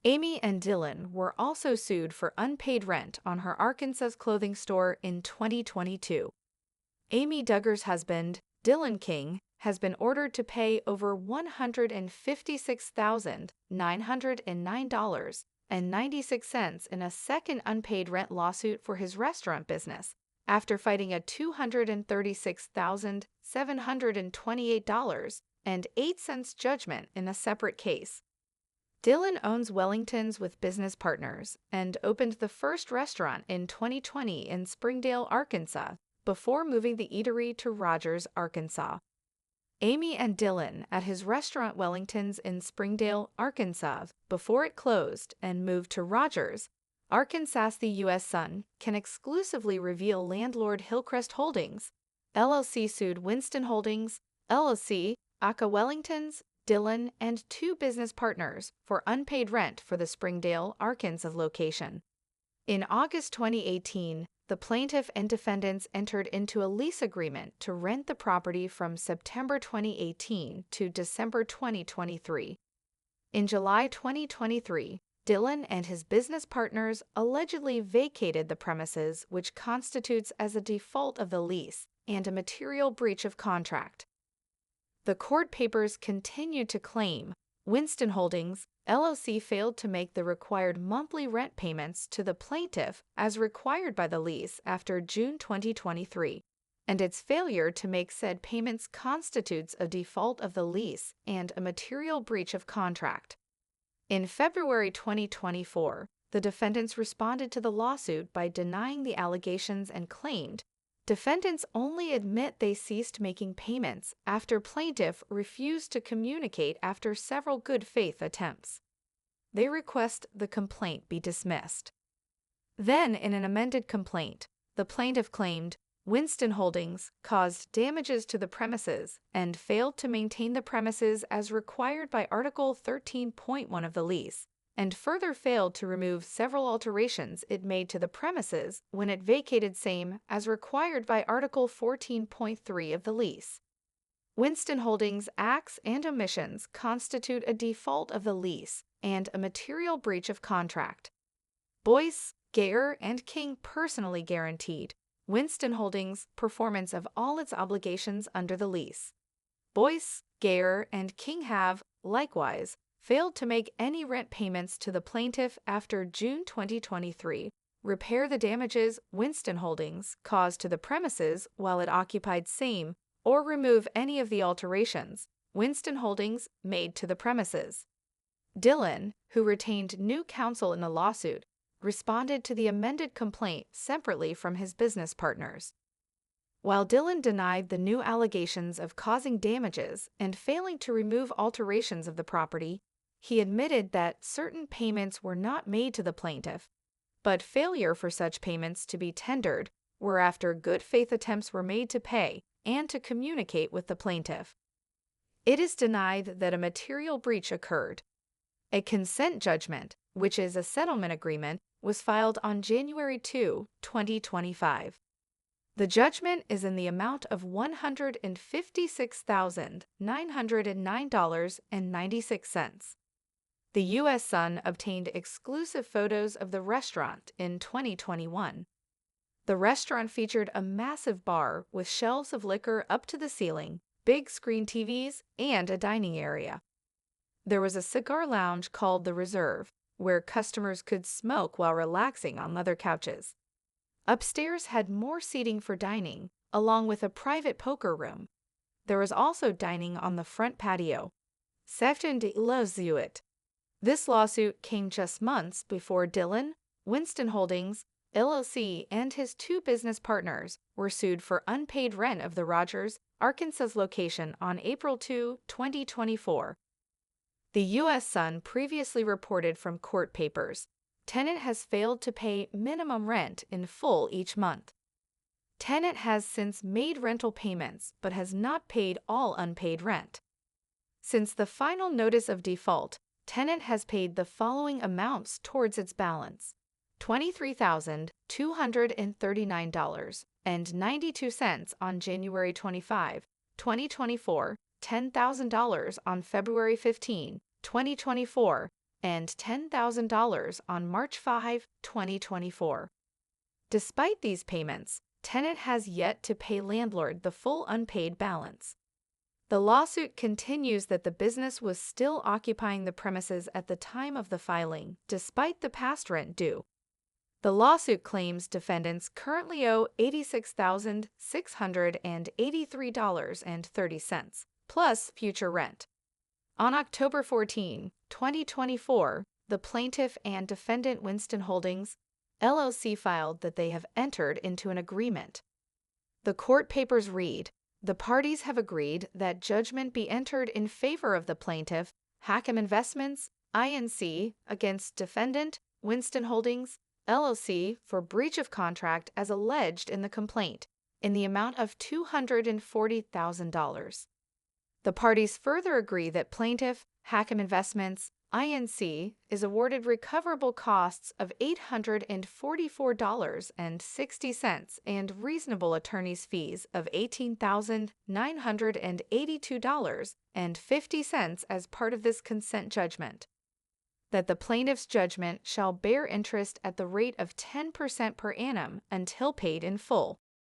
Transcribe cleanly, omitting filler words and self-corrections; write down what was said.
Amy and Dillon were also sued for unpaid rent on her Arkansas clothing store in 2022. Amy Duggar's husband, Dillon King, has been ordered to pay over $156,909.96 in a second unpaid rent lawsuit for his restaurant business, after fighting a $236,728.08 judgment in a separate case. Dillon owns Wellington's with business partners and opened the first restaurant in 2020 in Springdale, Arkansas, before moving the eatery to Rogers, Arkansas. Amy and Dillon at his restaurant Wellington's in Springdale, Arkansas, before it closed and moved to Rogers, Arkansas. The U.S. Sun can exclusively reveal landlord Hillcrest Holdings, LLC sued Winston Holdings, LLC, aka Wellington's, Dillon, and two business partners for unpaid rent for the Springdale, Arkansas location. In August 2018, the plaintiff and defendants entered into a lease agreement to rent the property from September 2018 to December 2023. In July 2023, Dillon and his business partners allegedly vacated the premises, which constitutes as a default of the lease and a material breach of contract. The court papers continued to claim Winston Holdings, LLC failed to make the required monthly rent payments to the plaintiff as required by the lease after June 2023, and its failure to make said payments constitutes a default of the lease and a material breach of contract. In February 2024, the defendants responded to the lawsuit by denying the allegations and claimed defendants only admit they ceased making payments after plaintiff refused to communicate after several good faith attempts. They request the complaint be dismissed. Then, in an amended complaint, the plaintiff claimed Winston Holdings caused damages to the premises and failed to maintain the premises as required by Article 13.1 of the lease, and further failed to remove several alterations it made to the premises when it vacated same as required by Article 14.3 of the lease. Winston Holdings' acts and omissions constitute a default of the lease and a material breach of contract. Boyce, Gayer, and King personally guaranteed Winston Holdings' performance of all its obligations under the lease. Boyce, Gayer, and King have, likewise, failed to make any rent payments to the plaintiff after June 2023, repair the damages Winston Holdings caused to the premises while it occupied same, or remove any of the alterations Winston Holdings made to the premises. Dillon, who retained new counsel in the lawsuit, responded to the amended complaint separately from his business partners. While Dillon denied the new allegations of causing damages and failing to remove alterations of the property, he admitted that certain payments were not made to the plaintiff, but failure for such payments to be tendered were after good faith attempts were made to pay and to communicate with the plaintiff. It is denied that a material breach occurred. A consent judgment, which is a settlement agreement, was filed on January 2, 2025. The judgment is in the amount of $156,909.96. The U.S. Sun obtained exclusive photos of the restaurant in 2021. The restaurant featured a massive bar with shelves of liquor up to the ceiling, big screen TVs, and a dining area. There was a cigar lounge called The Reserve, where customers could smoke while relaxing on leather couches. Upstairs had more seating for dining, along with a private poker room. There was also dining on the front patio. Sefton de Lozuit. This lawsuit came just months before Dillon, Winston Holdings, LLC, and his two business partners were sued for unpaid rent of the Rogers, Arkansas location on April 2, 2024. The U.S. Sun previously reported from court papers, tenant has failed to pay minimum rent in full each month. Tenant has since made rental payments but has not paid all unpaid rent. Since the final notice of default, tenant has paid the following amounts towards its balance: $23,239.92 on January 25, 2024, $10,000 on February 15, 2024, and $10,000 on March 5, 2024. Despite these payments, tenant has yet to pay landlord the full unpaid balance. The lawsuit continues that the business was still occupying the premises at the time of the filing, despite the past rent due. The lawsuit claims defendants currently owe $86,683.30, plus future rent. On October 14, 2024, the plaintiff and defendant Winston Holdings, LLC filed that they have entered into an agreement. The court papers read, the parties have agreed that judgment be entered in favor of the plaintiff, Hackham Investments, Inc., against defendant Winston Holdings, LLC, for breach of contract as alleged in the complaint, in the amount of $240,000. The parties further agree that plaintiff, Hackham Investments, Inc., is awarded recoverable costs of $844.60 and reasonable attorney's fees of $18,982.50 as part of this consent judgment. That the plaintiff's judgment shall bear interest at the rate of 10% per annum until paid in full.